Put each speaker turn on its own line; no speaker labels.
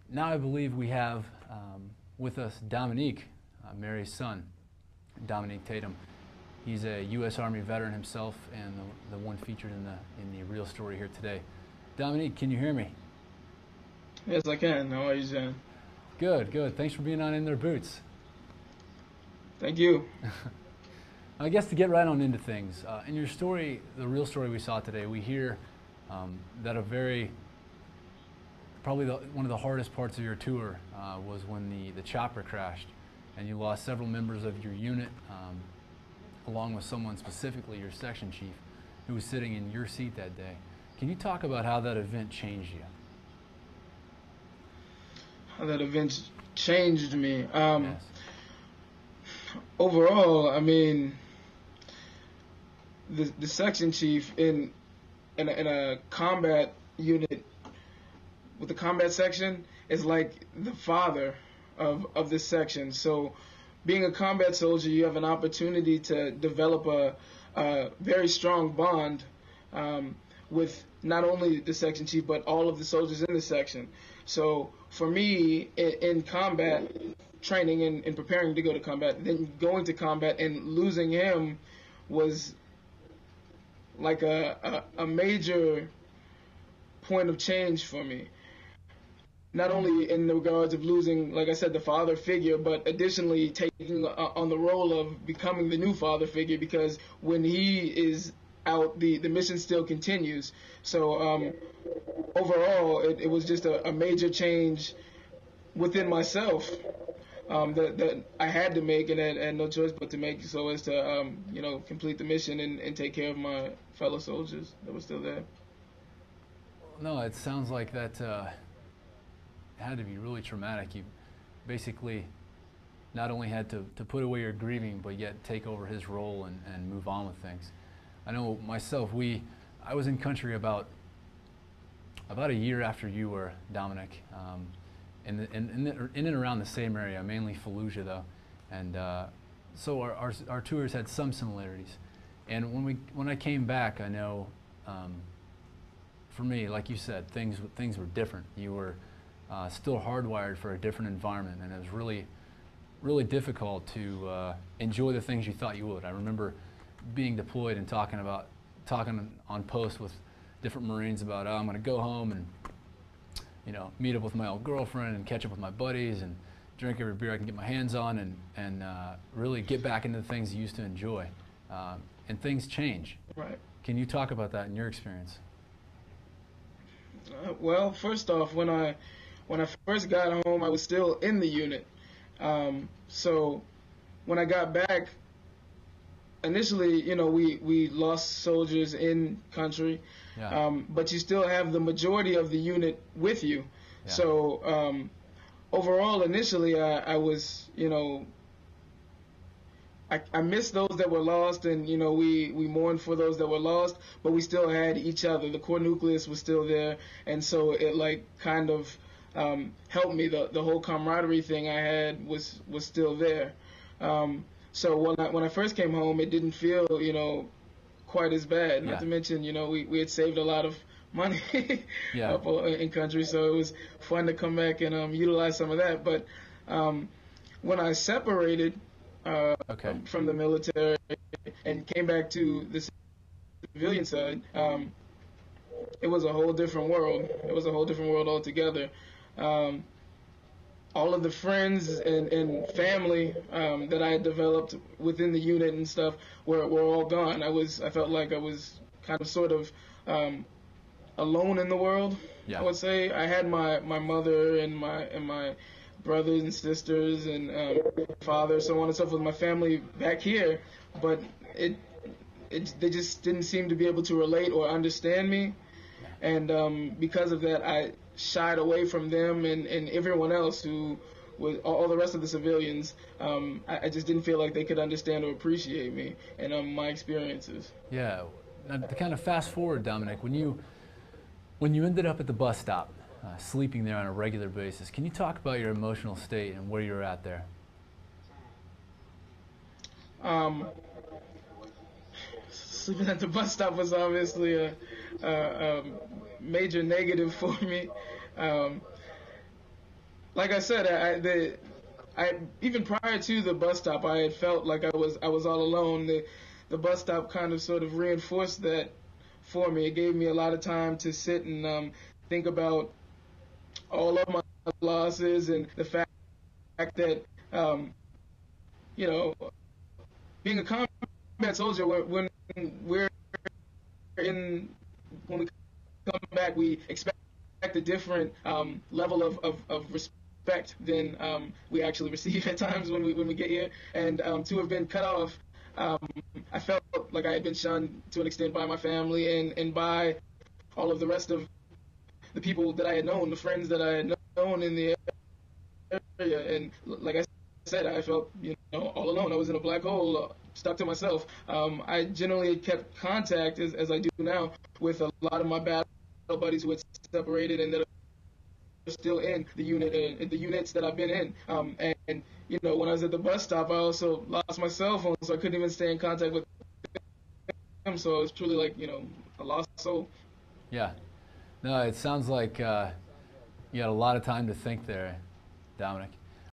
Now I believe we have with us Domonicque, Mary's son, Domonicque Tatum. He's a U.S. Army veteran himself and the one featured in the real story here today. Domonicque, can you hear me?
Yes, I can. How are you, Jen?
Good, good. Thanks for being on In Their Boots.
Thank you.
I guess to get right on into things, in your story, the real story we saw today, we hear that probably one of the hardest parts of your tour was when the chopper crashed and you lost several members of your unit, along with someone specifically, your section chief, who was sitting in your seat that day. Can you talk about how that event changed you?
How that event changed me.
Yes.
Overall, I mean, the section chief in a combat unit with the combat section is like the father of this section. So being a combat soldier, you have an opportunity to develop a very strong bond with not only the section chief but all of the soldiers in the section. So for me, in combat training and preparing to go to combat, then going to combat and losing him was like a major point of change for me. Not only in the regards of losing, like I said, the father figure, but additionally taking on the role of becoming the new father figure, because when he is out, the mission still continues. So overall, it was just a major change within myself that I had to make, and I had no choice but to make, so as to complete the mission and take care of my fellow soldiers that were still there.
No, it sounds like that had to be really traumatic. You basically not only had to put away your grieving, but yet take over his role and move on with things. I know myself, I was in country about a year after you were, Domonicque, in and around the same area, mainly Fallujah though, and so our tours had some similarities. And when I came back, I know for me, like you said, things were different. You were still hardwired for a different environment, and it was really difficult to enjoy the things you thought you would. I remember being deployed and talking on post with different Marines about, oh, I'm going to go home and meet up with my old girlfriend and catch up with my buddies and drink every beer I can get my hands on and really get back into the things you used to enjoy. And things change.
Right.
Can you talk about that in your experience?
Well, first off, when I first got home, I was still in the unit. So when I got back, initially, we lost soldiers in country,
yeah.
But you still have the majority of the unit with you. Yeah. So overall, initially, I was, I missed those that were lost, and we mourned for those that were lost, but we still had each other. The core nucleus was still there, and so it kind of helped me. The whole camaraderie thing I had was still there. So when I first came home, it didn't feel quite as bad. Not to mention we had saved a lot of money
yeah.
up in country, so it was fun to come back and utilize some of that. But when I separated from the military and came back to the civilian side, it was a whole different world. It was a whole different world altogether. All of the friends and family that I had developed within the unit and stuff were all gone. I felt like I was kind of sort of alone in the world. Yeah. I would say I had my mother and my brothers and sisters and father, so on and so forth, my family back here, but they just didn't seem to be able to relate or understand me, and because of that, I shied away from them and everyone else who was all the rest of the civilians. I just didn't feel like they could understand or appreciate me and my experiences.
Yeah. Now, to kind of fast forward, Domonicque, when you ended up at the bus stop, sleeping there on a regular basis, can you talk about your emotional state and where you were at there?
Sleeping at the bus stop was obviously a major negative for me. like I said, I even prior to the bus stop, I had felt like I was all alone. The bus stop kind of sort of reinforced that for me. It gave me a lot of time to sit and think about all of my losses and the fact that you know, being a combat soldier, when we're in when we come back, we expect a different level of respect than we actually receive at times when we get here. And to have been cut off, um, I felt like I had been shunned to an extent by my family and by all of the rest of the people that I had known, the friends that I had known in the area. And like I said, I felt all alone. I was in a black hole, stuck to myself. I generally kept contact as I do now with a lot of my battle buddies who had separated and that are still in the unit, the units that I've been in. And when I was at the bus stop, I also lost my cell phone, so I couldn't even stay in contact with them. So it was truly like a lost soul.
Yeah. No, it sounds like you had a lot of time to think there, Domonicque.